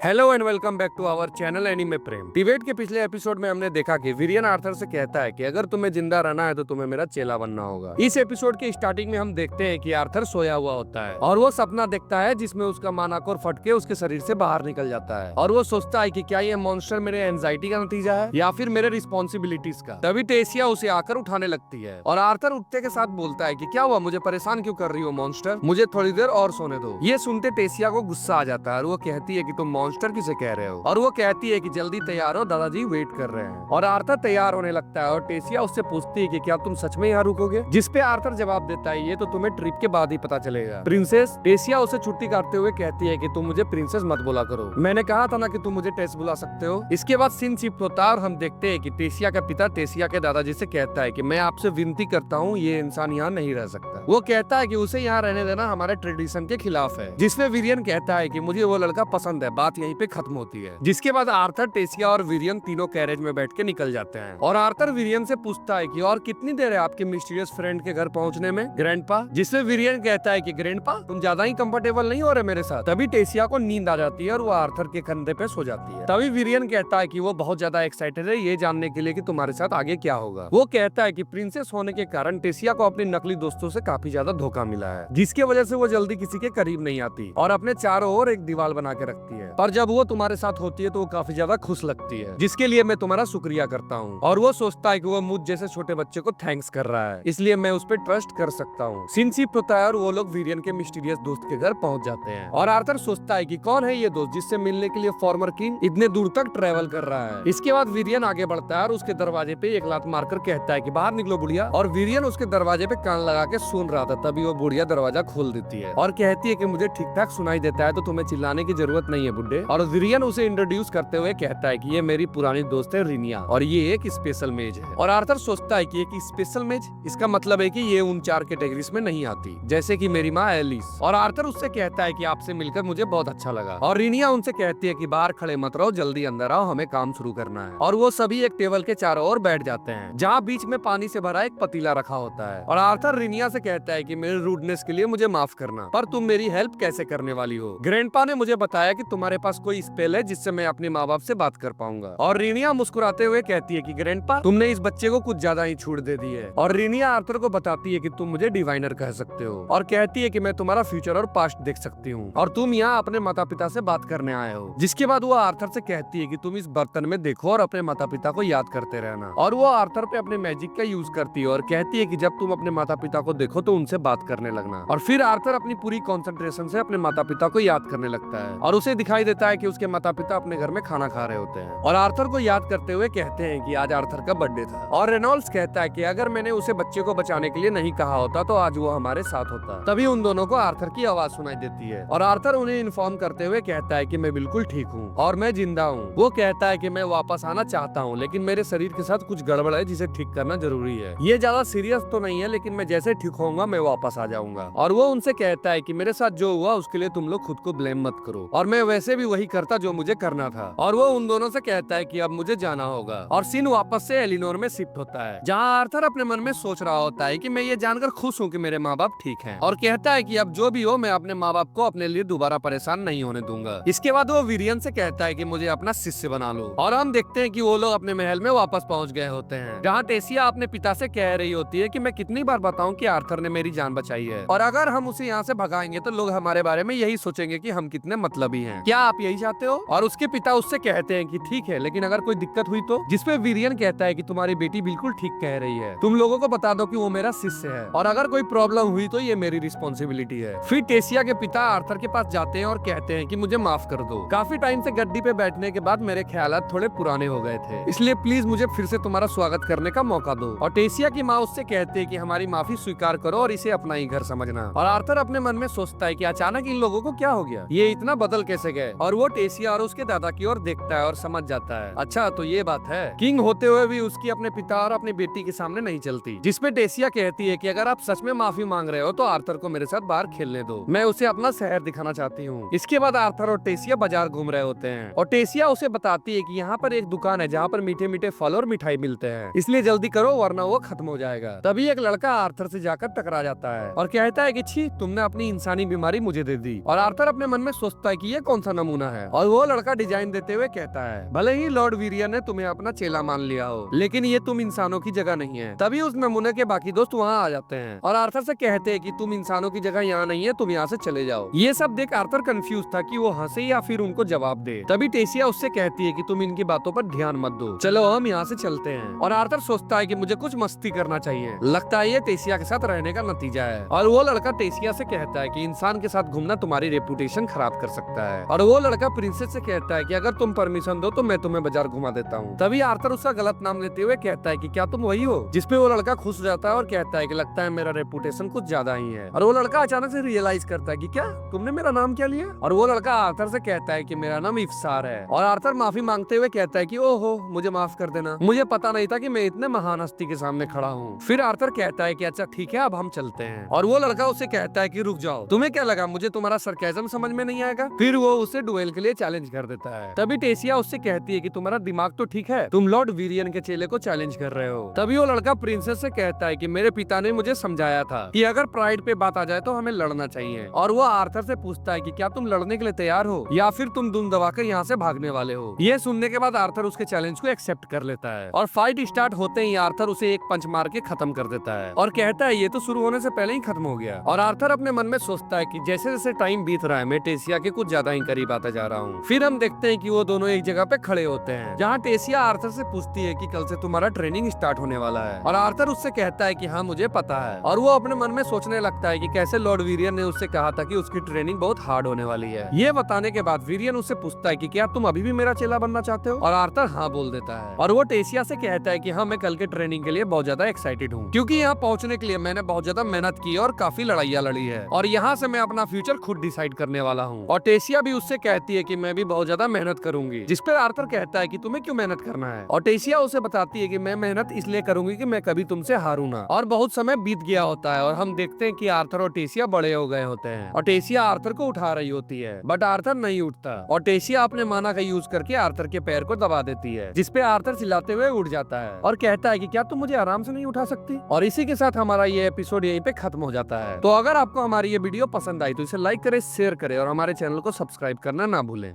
Hello and welcome back to our channel anime Prem. Debate के पिछले episode में हमने देखा कि विरियन आर्थर से कहता है कि अगर तुम्हें जिंदा रहना है तो तुम्हें मेरा चेला बनना होगा। इस एपिसोड के स्टार्टिंग में हम देखते हैं कि आर्थर सोया हुआ होता है और वो सपना देखता है जिसमें उसका मानाकोर फट के उसके शरीर से बाहर निकल जाता है और वो सोचता है कि क्या ये मॉन्स्टर मेरे एंजाइटी का नतीजा है या फिर मेरे रिस्पॉन्सिबिलिटीज का। तभी टेसिया उसे आकर उठाने लगती है और आर्थर उठते के साथ बोलता है कि क्या हुआ, मुझे परेशान क्यों कर रही हो मॉन्स्टर, मुझे थोड़ी देर और सोने दो। ये सुनते टेसिया को गुस्सा आ जाता है और वो कहती है कि तुम मॉन्स्टर किसे कह रहे हो, और वो कहती है कि जल्दी तैयार हो, दादाजी वेट कर रहे हैं। और आर्थर तैयार होने लगता है और टेसिया उससे पूछती है कि क्या तुम सच में यहाँ रुकोगे, जिसपे आर्थर जवाब देता है ये तो तुम्हें ट्रिप के बाद ही पता चलेगा प्रिंसेस। टेसिया उसे छुट्टी काटते हुए कहती है कि तुम मुझे प्रिंसेस मत बोला करो, मैंने कहा था ना कि तुम मुझे टेस बुला सकते हो। इसके बाद सीन शिफ्ट होता है और हम देखते हैं कि टेसिया का पिता टेसिया के दादाजी से कहता है कि मैं आपसे विनती करता हूँ, ये इंसान यहाँ नहीं रह सकता। वो कहता है कि उसे यहाँ रहने देना हमारे ट्रेडिशन के खिलाफ है, जिसमें विरियन कहता है कि मुझे वो लड़का पसंद है। बात यहीं पे खत्म होती है, जिसके बाद आर्थर, टेसिया और विरियन तीनों कैरेज में बैठ के निकल जाते हैं और आर्थर विरियन से पूछता है कि और कितनी देर है आपके मिस्टीरियस फ्रेंड के घर पहुंचने में ग्रैंडपा, जिसमें विरियन कहता है कि ग्रैंडपा तुम ज्यादा ही कंफर्टेबल नहीं हो रहे मेरे साथ। तभी टेसिया को नींद आ जाती है और वो आर्थर के कंधे पे सो जाती है। तभी विरियन कहता है कि वो बहुत ज्यादा एक्साइटेड है ये जानने के लिए कि तुम्हारे साथ आगे क्या होगा। वो कहता है कि प्रिंसेस होने के कारण टेसिया को अपने नकली दोस्तों से काफी ज्यादा धोखा मिला है, जिसकी वजह से वो जल्दी किसी के करीब नहीं आती और अपने चारों ओर एक दीवार बना के रखती है। पर जब वो तुम्हारे साथ होती है तो वो काफी ज्यादा खुश लगती है, जिसके लिए मैं तुम्हारा शुक्रिया करता हूँ। और वो सोचता है कि वो मुझ जैसे छोटे बच्चे को थैंक्स कर रहा है, इसलिए मैं उस पर ट्रस्ट कर सकता हूँ। सीन शिफ्ट होता है और वो लोग विरियन के मिस्टीरियस दोस्त के घर पहुंच जाते हैं और आर्थर सोचता है कि कौन है ये दोस्त जिससे मिलने के लिए फॉर्मर किंग इतने दूर तक ट्रेवल कर रहा है। इसके बाद विरियन आगे बढ़ता है और उसके दरवाजे पे एक लात मारकर कहता है कि बाहर निकलो बुढ़िया। और विरियन उसके दरवाजे पे कान लगा के सुन रहा था, तभी वो बुढ़िया दरवाजा खोल देती है और कहती है कि मुझे ठीक ठाक सुनाई देता है तो तुम्हें चिल्लाने की जरूरत नहीं है बुड्ढे। और विरियन उसे इंट्रोड्यूस करते हुए कहता है कि ये मेरी पुरानी दोस्त है रिनिया और ये एक स्पेशल मेज है। और आर्थर सोचता है कि एक स्पेशल मेज, इसका मतलब है कि ये उन 4 कैटेगरीज में नहीं आती, जैसे कि मेरी माँ एलिस। और आर्थर उससे कहता है कि आपसे मिलकर मुझे बहुत अच्छा लगा। और रिनिया उनसे कहती है कि बाहर खड़े मत रहो, जल्दी अंदर आओ, हमें काम शुरू करना है। और वो सभी एक टेबल के चारों ओर बैठ जाते हैं जहाँ बीच में पानी से भरा एक पतीला रखा होता है। और आर्थर रिनिया से कहता है कि मेरे रूडनेस के लिए मुझे माफ करना, पर तुम मेरी हेल्प कैसे करने वाली हो। ग्रैंडपा ने मुझे बताया कि तुम्हारे पास कोई स्पेल है जिससे मैं अपने माँ बाप से बात कर पाऊंगा। और रिनिया मुस्कुराते हुए कहती है कि ग्रैंडपा तुमने इस बच्चे को कुछ ज्यादा ही छूट दे दी है। और रिनिया आर्थर को बताती है कि तुम मुझे डिवाइनर कह सकते हो और कहती है कि मैं तुम्हारा फ्यूचर और पास्ट देख सकती हूँ और तुम यहाँ अपने माता पिता से बात करने आए हो। जिसके बाद वो आर्थर से कहती है कि तुम इस बर्तन में देखो और अपने माता पिता को याद करते रहना। और वो आर्थर पे अपने मैजिक का यूज करती है और कहती है कि जब तुम अपने माता पिता को देखो तो उनसे बात करने लगना। और फिर आर्थर अपनी पूरी कॉन्सेंट्रेशन से अपने माता पिता को याद करने लगता है और उसे दिखाई देता है कि उसके माता पिता अपने घर में खाना खा रहे होते हैं। और आर्थर को याद करते हुए कहते हैं कि आज आर्थर का बर्थडे था। और रेनॉल्ड्स कहता है कि अगर मैंने उसे बच्चे को बचाने के लिए नहीं कहा होता तो आज वो हमारे साथ होता। तभी उन दोनों को आर्थर की आवाज सुनाई देती है और आर्थर उन्हें इन्फॉर्म करते हुए कहता है कि मैं बिल्कुल ठीक हूँ और मैं जिंदा हूँ। वो कहता है कि मैं वापस आना चाहता हूँ लेकिन मेरे शरीर के साथ कुछ गड़बड़ है जिसे ठीक करना जरूरी है। ये ज्यादा सीरियस तो नहीं है लेकिन मैं जैसे ठीक होऊंगा मैं वापस आ जाऊंगा। और वो उनसे कहता है कि मेरे साथ जो हुआ उसके लिए तुम लोग खुद को ब्लेम मत करो और मैं वैसे भी वही करता जो मुझे करना था। और वो उन दोनों से कहता है कि अब मुझे जाना होगा। और सीन वापस से एलिनोर में शिफ्ट होता है जहाँ आर्थर अपने मन में सोच रहा होता है कि मैं ये जानकर खुश हूँ कि मेरे माँ बाप ठीक हैं और कहता है कि अब जो भी हो मैं अपने माँ बाप को अपने लिए दोबारा परेशान नहीं होने दूंगा। इसके बाद वो विरियन से कहता है कि मुझे अपना शिष्य बना लो। और हम देखते हैं कि वो लोग अपने महल में वापस पहुंच गए होते हैं जहाँ टेसिया अपने पिता से कह रही होती है कि मैं कितनी बार बताऊं कि आर्थर ने मेरी जान बचाई है और अगर हम उसे यहाँ से भगाएंगे तो लोग हमारे बारे में यही सोचेंगे कि हम कितने मतलबी हैं। क्या आप यही चाहते हो? और उसके पिता उससे कहते हैं कि ठीक है लेकिन अगर कोई दिक्कत हुई तो, जिसपे विरियन कहता है कि तुम्हारी बेटी बिल्कुल ठीक कह रही है, तुम लोगों को बता दो कि वो मेरा शिष्य है और अगर कोई प्रॉब्लम हुई तो ये मेरी रिस्पॉन्सिबिलिटी है। फिर टेसिया के पिता आर्थर के पास जाते हैं और कहते हैं कि मुझे माफ कर दो, काफी टाइम से गद्दी पे बैठने के बाद मेरे ख्यालात थोड़े पुराने हो गए थे, इसलिए प्लीज मुझे फिर से तुम्हारा स्वागत करने का मौका दो। और टेसिया की माँ उससे कहते हैं कि हमारी माफी स्वीकार करो और इसे अपना ही घर समझना। और आर्थर अपने मन में सोचता है कि अचानक इन लोगों को क्या हो गया, ये इतना बदल कैसे गए। और वो टेसिया और उसके दादा की ओर देखता है और समझ जाता है अच्छा तो ये बात है। किंग होते हुए भी उसकी अपने पिता और अपनी बेटी के सामने नहीं चलती। जिसपे टेसिया कहती है कि अगर आप सच में माफी मांग रहे हो तो आर्थर को मेरे साथ बाहर खेलने दो, मैं उसे अपना शहर दिखाना चाहती हूँ। इसके बाद आर्थर और टेसिया बाजार घूम रहे होते हैं और टेसिया उसे बताती है कि यहाँ पर एक दुकान है जहाँ पर मीठे मीठे फल और मिठाई मिलते हैं, इसलिए जल्दी करो वरना वो खत्म हो जाएगा। तभी एक लड़का आर्थर से जाकर टकरा जाता है और कहता है कि छी तुमने अपनी इंसानी बीमारी मुझे दे दी। और आर्थर अपने मन में सोचता है कि ये कौन सा नमूना है। और वो लड़का डिजाइन देते हुए कहता है, भले ही लॉर्ड वीरियन ने तुम्हें अपना चेला मान लिया हो, लेकिन ये तुम इंसानों की जगह नहीं है। तभी उस नमूने के बाकी दोस्त वहाँ आ जाते हैं और आर्थर से कहते हैं कि तुम इंसानों की जगह यहाँ नहीं है, तुम यहाँ से चले जाओ। ये सब देख आर्थर कंफ्यूज था कि वो हंसे या फिर उनको जवाब दे। तभी टेसिया उससे कहती है कि तुम इनकी बातों पर ध्यान मत दो, चलो हम यहाँ से चलते हैं। और आर्थर सोचता है कि मुझे कुछ मस्ती करना चाहिए, लगता है ये टेसिया के साथ रहने का नतीजा है। और वो लड़का टेसिया से कहता है कि इंसान के साथ घूमना तुम्हारी रेपुटेशन खराब कर सकता है। और वो लड़का प्रिंसेस से कहता है कि अगर तुम परमिशन दो तो मैं तुम्हें बाजार घुमा देता हूँ। तभी आर्थर उसका गलत नाम लेते हुए कहता है कि क्या तुम वही हो, जिसपे वो लड़का खुश हो जाता है और कहता है कि लगता है मेरा रेपुटेशन कुछ ज्यादा ही है। और वो लड़का अचानक से रियलाइज करता है कि क्या तुमने मेरा नाम क्या लिया। और वो लड़का आर्थर से कहता है कि मेरा नाम इफ्सार है। और आर्थर माफी मांगते हुए कहता है कि ओहो मुझे माफ कर देना, मुझे पता नहीं था कि मैं इतने महान हस्ती के सामने खड़ा हूँ। फिर आर्थर कहता है कि अच्छा ठीक है अब हम चलते हैं। और वो लड़का उसे कहता है कि रुक जाओ, तुम्हें क्या लगा मुझे तुम्हारा सरकाज़म समझ में नहीं आएगा। फिर वो उसे डुएल के लिए चैलेंज कर देता है। तभी टेसिया उससे कहती है कि तुम्हारा दिमाग तो ठीक है, तुम लॉर्ड वीरियन के चेले को चैलेंज कर रहे हो। तभी वो लड़का प्रिंसेस से कहता है कि मेरे पिता ने मुझे समझाया था कि अगर प्राइड पे बात आ जाए तो हमें लड़ना चाहिए। और वो आर्थर से पूछता है कि क्या तुम लड़ने के लिए तैयार हो या फिर तुम दुम दबाकर यहाँ से भागने वाले हो। ये सुनने के बाद आर्थर उसके चैलेंज को एक्सेप्ट कर लेता है और फाइट स्टार्ट होते ही आर्थर उसे एक पंच मार के खत्म कर देता है और कहता है ये तो शुरू होने से पहले ही खत्म हो गया। और आर्थर अपने मन में सोचता है कि जैसे जैसे टाइम बीत रहा है मैं टेसिया के कुछ ज्यादा ही करीब आता जा रहा हूँ। फिर हम देखते हैं कि वो दोनों एक जगह पे खड़े होते हैं जहाँ टेसिया आर्थर से पूछती है कि कल से तुम्हारा ट्रेनिंग स्टार्ट होने वाला है। और आर्थर उससे कहता है कि हाँ मुझे पता है। और वो अपने मन में सोचने लगता है कि कैसे लॉर्ड वीरियन ने उससे कहा था कि उसकी ट्रेनिंग बहुत हार्ड होने वाली है। ये बताने के बाद वीरियन उससे पूछता है कि क्या तुम अभी भी मेरा चेला बनना चाहते हो। और आर्थर हाँ बोल देता है। और वो टेसिया से कहता है कि हाँ मैं कल के ट्रेनिंग के लिए बहुत ज्यादा एक्साइटेड हूँ, क्योंकि यहाँ पहुँचने के लिए मैंने बहुत ज्यादा मेहनत की और काफी लड़ाइयाँ लड़ी है और यहाँ से मैं अपना फ्यूचर खुद डिसाइड करने वाला हूँ। और टेसिया भी उससे कहती है कि मैं भी बहुत ज्यादा मेहनत करूंगी, जिस पर आर्थर कहता है कि तुम्हें क्यों मेहनत करना है। और टेसिया उसे बताती है कि मैं मेहनत इसलिए करूंगी कि मैं कभी तुमसे हारूं ना। और बहुत समय बीत गया होता है और हम देखते हैं कि आर्थर और टेसिया बड़े हो गए होते हैं और टेसिया आर्थर को उठा रही होती है बट आर्थर नहीं उठता और टेसिया अपने माना का यूज करके आर्थर के पैर को दबा देती है, जिसपे आर्थर चिल्लाते हुए उठ जाता है और कहता है कि क्या तुम मुझे आराम से नहीं उठा सकती। और इसी के साथ हमारा ये एपिसोड यहीं पे खत्म हो जाता है। तो अगर आपको हमारी ये वीडियो पसंद आई तो इसे लाइक करें, शेयर करें और हमारे चैनल को सब्सक्राइब करना ना भूलें।